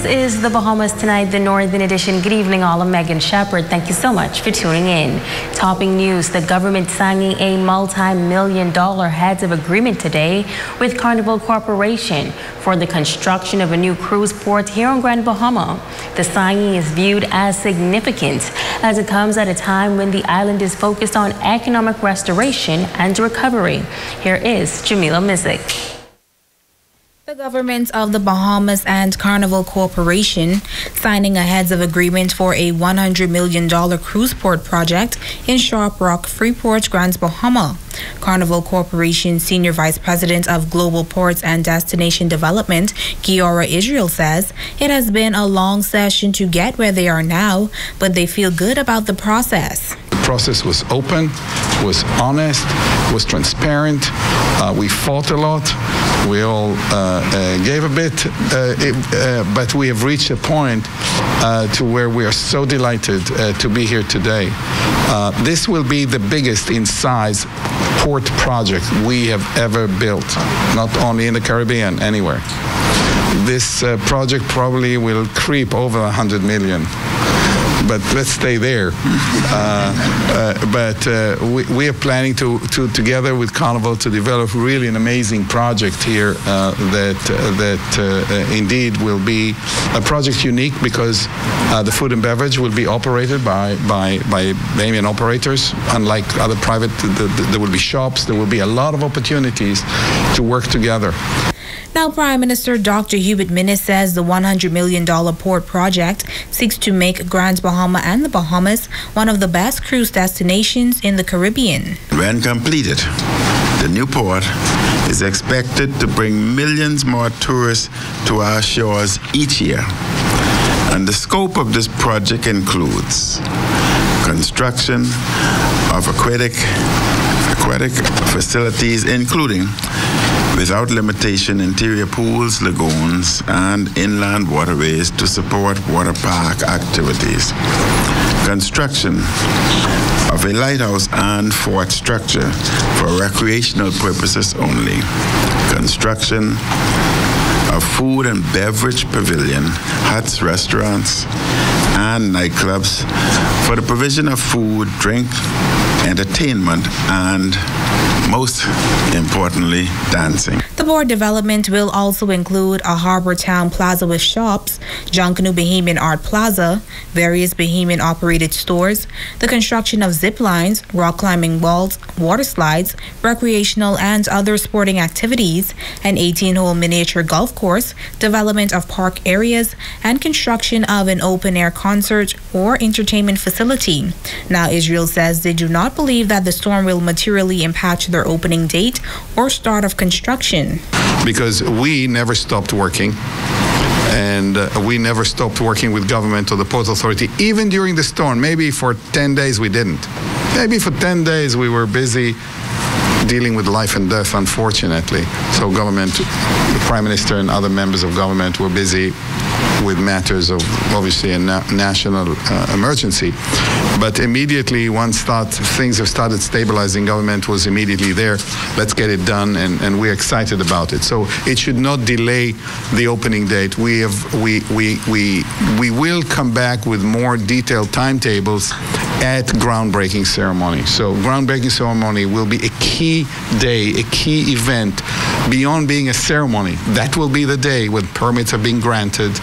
This is the Bahamas Tonight, the Northern Edition. Good evening, all. I'm Megan Shepard. Thank you so much for tuning in. Topping news, the government signing a multi-million-dollar heads of agreement today with Carnival Corporation for the construction of a new cruise port here on Grand Bahama. The signing is viewed as significant as it comes at a time when the island is focused on economic restoration and recovery. Here is Jamila Mizik. The governments of the Bahamas and Carnival Corporation signing a heads of agreement for a $100 million cruise port project in Sharp Rock, Freeport, Grand Bahama. Carnival Corporation Senior Vice President of Global Ports and Destination Development, Giora Israel, says it has been a long session to get where they are now, but they feel good about the process. The process was open, was honest, was transparent. We fought a lot. We all gave a bit, but we have reached a point to where we are so delighted to be here today. This will be the biggest in size port project we have ever built, not only in the Caribbean, anywhere. This project probably will creep over 100 million. But let's stay there. We are planning to together with Carnival to develop really an amazing project here that indeed will be a project unique because the food and beverage will be operated by Bahamian operators. Unlike other private, there will be shops. There will be a lot of opportunities to work together. Now, Prime Minister Dr. Hubert Minnis says the $100 million port project seeks to make Grand Bahama and the Bahamas one of the best cruise destinations in the Caribbean. When completed, the new port is expected to bring millions more tourists to our shores each year. And the scope of this project includes construction of aquatic facilities, including without limitation interior pools, lagoons, and inland waterways to support water park activities. Construction of a lighthouse and fort structure for recreational purposes only. Construction of food and beverage pavilion, huts, restaurants, and nightclubs for the provision of food, drink, entertainment, and most importantly, dancing. The port development will also include a Harbour Town Plaza with shops, Junkanoo Bahamian Art Plaza, various Bahamian operated stores, the construction of zip lines, rock climbing walls, water slides, recreational and other sporting activities, an 18-hole miniature golf course, development of park areas, and construction of an open-air concert or entertainment facility. Now, Israel says they do not believe that the storm will materially impact their opening date or start of construction. Because we never stopped working, and we never stopped working with government or the Port Authority, even during the storm. Maybe for 10 days we didn't. Maybe for 10 days we were busy dealing with life and death, unfortunately. So government, the Prime Minister and other members of government were busy with matters of obviously a national emergency. But immediately once things have started stabilizing, government was immediately there. Let's get it done, and we're excited about it. So it should not delay the opening date. We will come back with more detailed timetables at groundbreaking ceremony. So groundbreaking ceremony will be a key day, a key event beyond being a ceremony. That will be the day when permits have been granted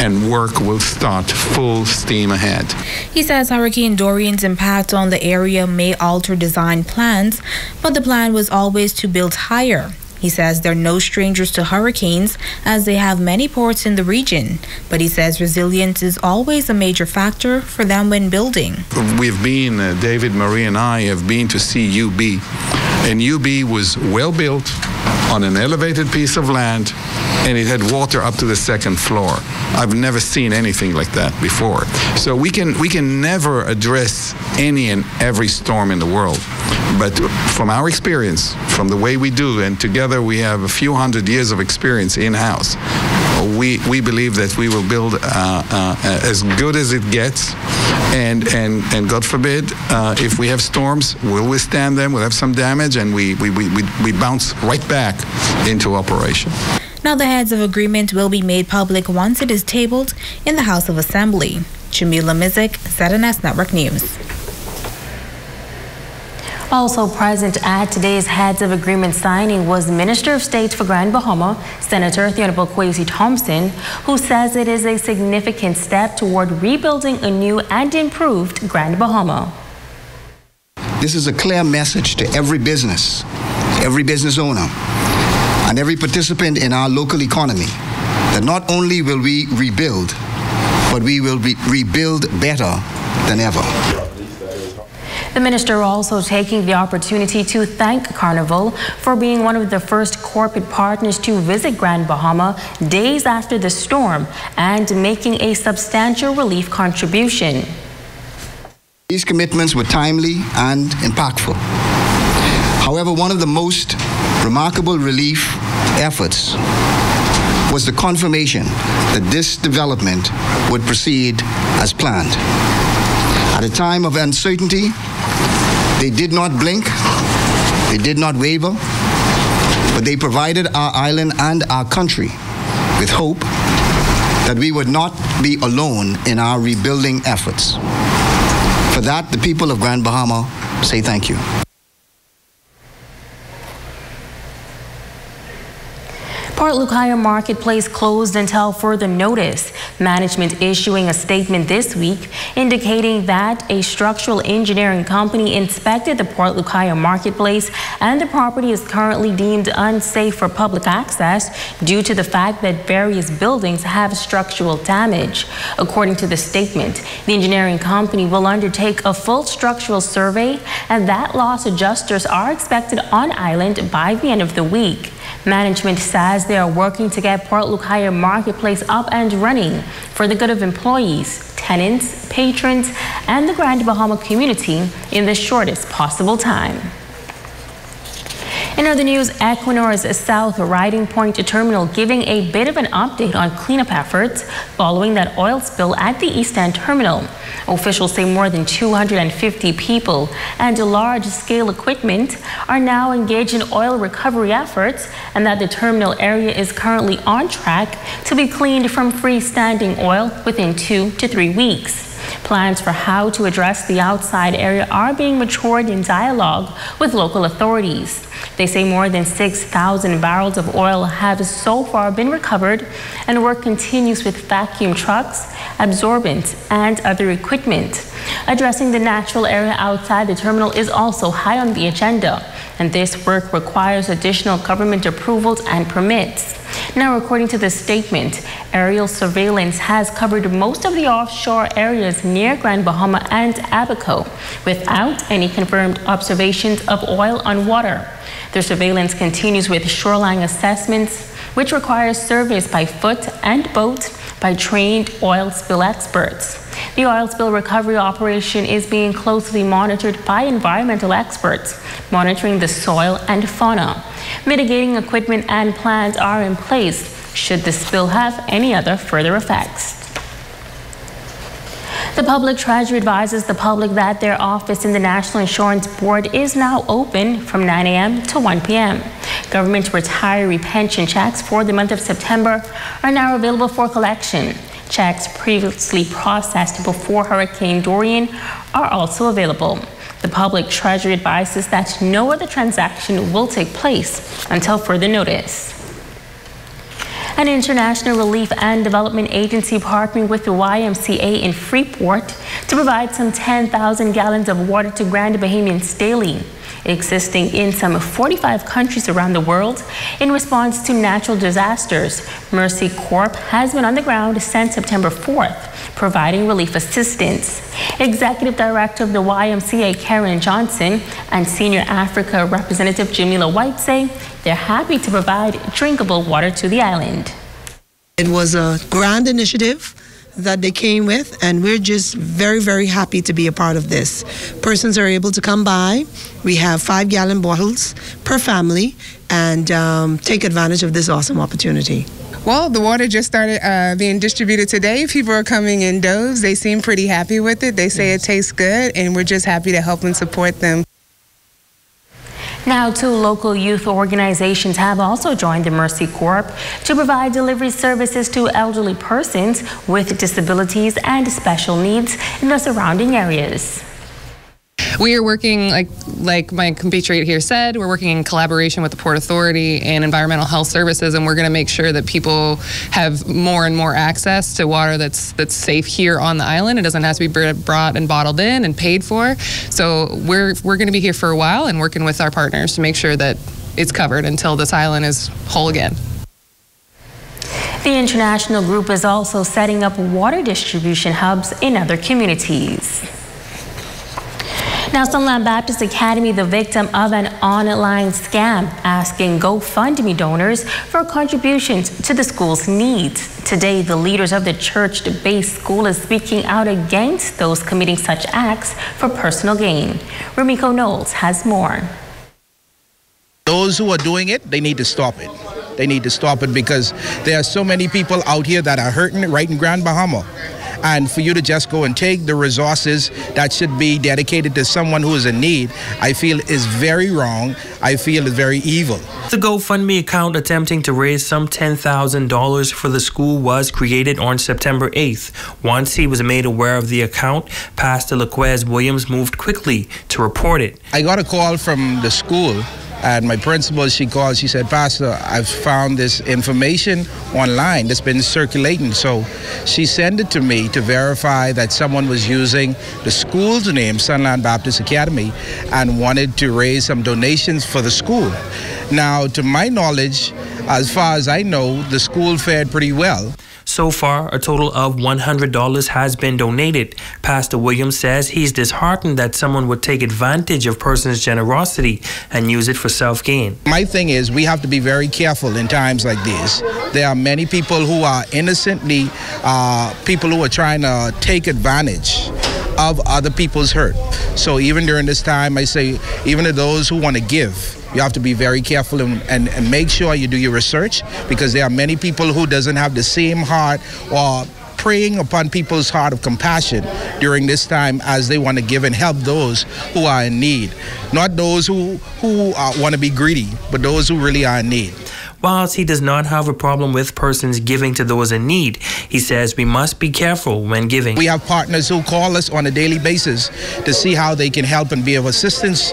and work will start full steam ahead. He says Hurricane Dorian's impact on the area may alter design plans, but the plan was always to build higher. He says they're no strangers to hurricanes as they have many ports in the region, but he says resilience is always a major factor for them when building. We've been, David, Marie and I have been to see UB, and UB was well built on an elevated piece of land, and it had water up to the second floor. I've never seen anything like that before. So we can never address any and every storm in the world. But from our experience, from the way we do, and together we have a few hundred years of experience in-house, we believe that we will build as good as it gets, and God forbid, if we have storms, we'll withstand them, we'll have some damage, and we bounce right back into operation. Now the heads of agreement will be made public once it is tabled in the House of Assembly. Jamila Mizik, ZNS Network News. Also present at today's heads of agreement signing was Minister of State for Grand Bahama, Senator the Honorable Kwesi Thompson, who says it is a significant step toward rebuilding a new and improved Grand Bahama. This is a clear message to every business owner, and every participant in our local economy that not only will we rebuild, but we will rebuild better than ever. The minister also taking the opportunity to thank Carnival for being one of the first corporate partners to visit Grand Bahama days after the storm and making a substantial relief contribution. These commitments were timely and impactful. However, one of the most remarkable relief efforts was the confirmation that this development would proceed as planned. At a time of uncertainty, they did not blink, they did not waver, but they provided our island and our country with hope that we would not be alone in our rebuilding efforts. For that, the people of Grand Bahama say thank you. Port Lucaya Marketplace closed until further notice. Management issuing a statement this week indicating that a structural engineering company inspected the Port Lucaya Marketplace and the property is currently deemed unsafe for public access due to the fact that various buildings have structural damage. According to the statement, the engineering company will undertake a full structural survey and that loss adjusters are expected on island by the end of the week. Management says they are working to get Port Lucaya Marketplace up and running for the good of employees, tenants, patrons, and the Grand Bahama community in the shortest possible time. In other news, Equinor's South Riding Point Terminal giving a bit of an update on cleanup efforts following that oil spill at the East End Terminal. Officials say more than 250 people and large-scale equipment are now engaged in oil recovery efforts and that the terminal area is currently on track to be cleaned from freestanding oil within 2 to 3 weeks. Plans for how to address the outside area are being matured in dialogue with local authorities. They say more than 6,000 barrels of oil have so far been recovered and work continues with vacuum trucks, absorbents, and other equipment. Addressing the natural area outside the terminal is also high on the agenda, and this work requires additional government approvals and permits. Now, according to the statement, aerial surveillance has covered most of the offshore areas near Grand Bahama and Abaco without any confirmed observations of oil on water. The surveillance continues with shoreline assessments, which requires surveys by foot and boat by trained oil spill experts. The oil spill recovery operation is being closely monitored by environmental experts, monitoring the soil and fauna. Mitigating equipment and plans are in place should the spill have any other further effects. The Public Treasury advises the public that their office in the National Insurance Board is now open from 9 a.m. to 1 p.m. Government retiree pension checks for the month of September are now available for collection. Checks previously processed before Hurricane Dorian are also available. The Public Treasury advises that no other transaction will take place until further notice. An international relief and development agency partnering with the YMCA in Freeport to provide some 10,000 gallons of water to Grand Bahamians daily, existing in some 45 countries around the world in response to natural disasters. Mercy Corp has been on the ground since September 4th, providing relief assistance. Executive Director of the YMCA, Karen Johnson, and Senior Africa Representative Jamila White say they're happy to provide drinkable water to the island. It was a grand initiative that they came with, and we're just very, very happy to be a part of this. Persons are able to come by. We have 5-gallon bottles per family and take advantage of this awesome opportunity. Well, the water just started being distributed today. People are coming in droves. They seem pretty happy with it. They say it tastes good, and we're just happy to help and support them. Now, 2 local youth organizations have also joined the Mercy Corp to provide delivery services to elderly persons with disabilities and special needs in the surrounding areas. We are working, like my compatriot here said, we're working in collaboration with the Port Authority and Environmental Health Services, and we're going to make sure that people have more and more access to water that's safe here on the island. It doesn't have to be brought and bottled in and paid for. So we're going to be here for a while and working with our partners to make sure that it's covered until this island is whole again. The international group is also setting up water distribution hubs in other communities. Now, Sunland Baptist Academy, the victim of an online scam, asking GoFundMe donors for contributions to the school's needs. Today, the leaders of the church-based school is speaking out against those committing such acts for personal gain. Rumiko Knowles has more. Those who are doing it, they need to stop it. They need to stop it because there are so many people out here that are hurting right in Grand Bahama. And for you to just go and take the resources that should be dedicated to someone who is in need, I feel is very wrong. I feel is very evil. The GoFundMe account attempting to raise some $10,000 for the school was created on September 8th. Once he was made aware of the account, Pastor Laquez Williams moved quickly to report it. I got a call from the school. And my principal, she called, she said, Pastor, I've found this information online that's been circulating. So she sent it to me to verify that someone was using the school's name, Sunland Baptist Academy, and wanted to raise some donations for the school. Now, to my knowledge, as far as I know, the school fared pretty well. So far, a total of $100 has been donated. Pastor Williams says he's disheartened that someone would take advantage of persons' generosity and use it for self-gain. My thing is, we have to be very careful in times like these. There are many people who are innocently, people who are trying to take advantage of other people's hurt. So even during this time, I say, even to those who want to give, you have to be very careful and make sure you do your research, because there are many people who doesn't have the same heart or preying upon people's heart of compassion during this time as they want to give and help those who are in need. Not those who want to be greedy, but those who really are in need. Whilst he does not have a problem with persons giving to those in need, he says we must be careful when giving. We have partners who call us on a daily basis to see how they can help and be of assistance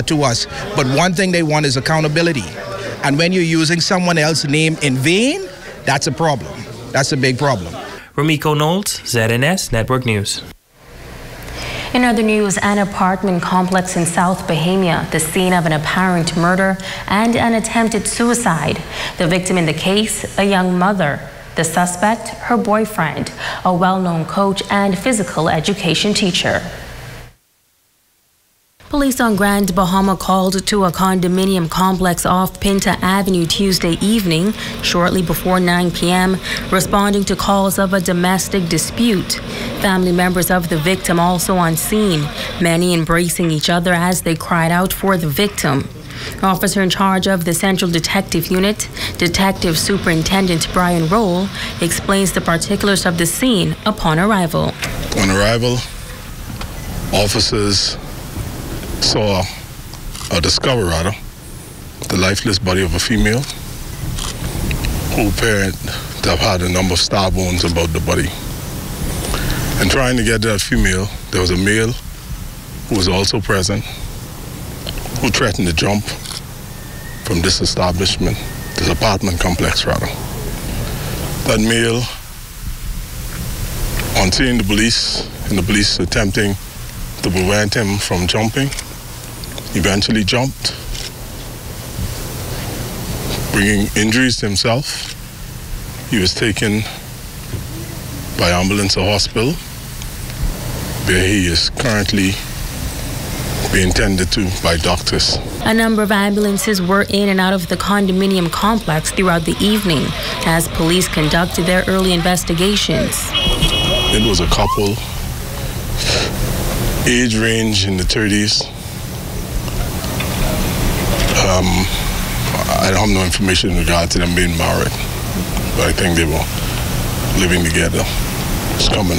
to us. But one thing they want is accountability. And when you're using someone else's name in vain, that's a problem. That's a big problem. Rumiko Knowles, ZNS Network News. In other news, an apartment complex in South Bahama, the scene of an apparent murder and an attempted suicide. The victim in the case, a young mother. The suspect, her boyfriend, a well-known coach and physical education teacher. Police on Grand Bahama called to a condominium complex off Pinta Avenue Tuesday evening, shortly before 9 p.m., responding to calls of a domestic dispute. Family members of the victim also on scene, many embracing each other as they cried out for the victim. Officer in charge of the Central Detective Unit, Detective Superintendent Brian Roll, explains the particulars of the scene upon arrival. On arrival, officers discovered the lifeless body of a female who appeared to have had a number of stab wounds about the body. And trying to get to that female, there was a male who was also present, who threatened to jump from this establishment, this apartment complex rather. That male, on seeing the police, and the police attempting to prevent him from jumping, eventually jumped, bringing injuries to himself. He was taken by ambulance to hospital, where he is currently being tended to by doctors. A number of ambulances were in and out of the condominium complex throughout the evening as police conducted their early investigations. It was a couple, age range in the 30s. I don't have no information in regard to them being married, but I think they were living together. It's common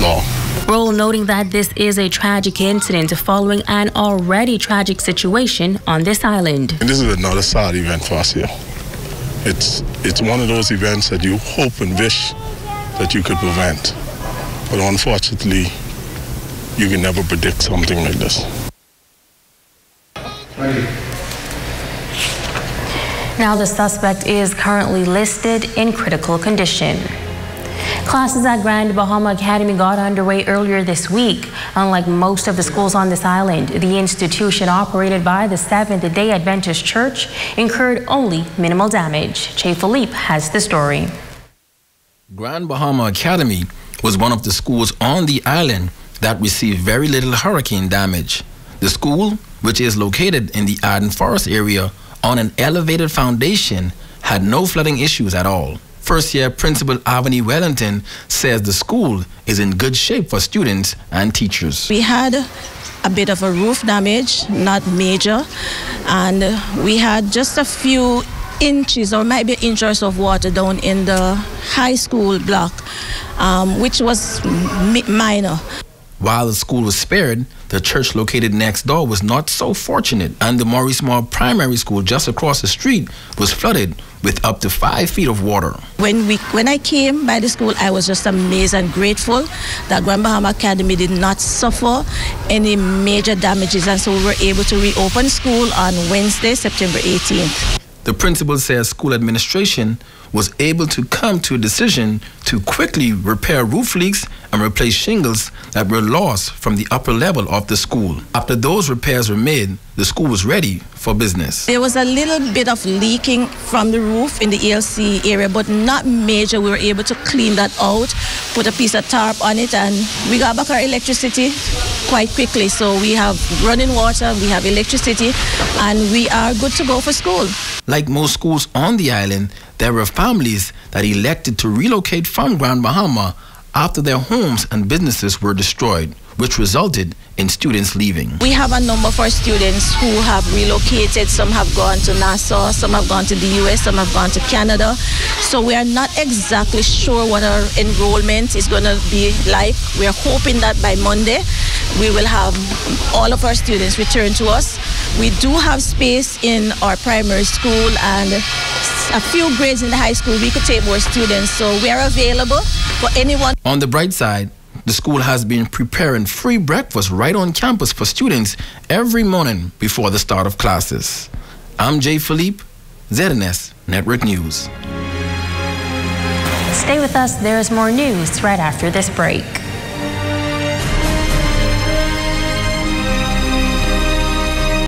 law. Roll noting that this is a tragic incident following an already tragic situation on this island. And this is another sad event for us here. It's one of those events that you hope and wish that you could prevent. But unfortunately, you can never predict something like this. Now the suspect is currently listed in critical condition. Classes at Grand Bahama Academy got underway earlier this week. Unlike most of the schools on this island, the institution operated by the Seventh-day Adventist Church incurred only minimal damage. Che Philippe has the story. Grand Bahama Academy was one of the schools on the island that received very little hurricane damage. The school, which is located in the Arden Forest area on an elevated foundation, had no flooding issues at all. First-year Principal Avani Wellington says the school is in good shape for students and teachers. We had a bit of a roof damage, not major, and we had just a few inches or maybe inches of water down in the high school block, which was minor. While the school was spared, the church located next door was not so fortunate, and the Maurice Moore Primary School just across the street was flooded with up to 5 feet of water. When I came by the school, I was just amazed and grateful that Grand Bahama Academy did not suffer any major damages, and so we were able to reopen school on Wednesday, September 18th. The principal says school administration was able to come to a decision to quickly repair roof leaks and replace shingles that were lost from the upper level of the school. After those repairs were made, the school was ready for business. There was a little bit of leaking from the roof in the ELC area, but not major. We were able to clean that out, put a piece of tarp on it, and we got back our electricity quite quickly. So we have running water, we have electricity, and we are good to go for school. Like most schools on the island, there were families that elected to relocate from Grand Bahama after their homes and businesses were destroyed, which resulted in students leaving. We have a number of our students who have relocated. Some have gone to Nassau, some have gone to the US, some have gone to Canada. So we are not exactly sure what our enrollment is going to be like. We are hoping that by Monday we will have all of our students return to us. We do have space in our primary school and a few grades in the high school. We could take more students, so we are available for anyone. On the bright side, the school has been preparing free breakfast right on campus for students every morning before the start of classes. I'm Jay Philippe, ZNS Network News. Stay with us, there's more news right after this break.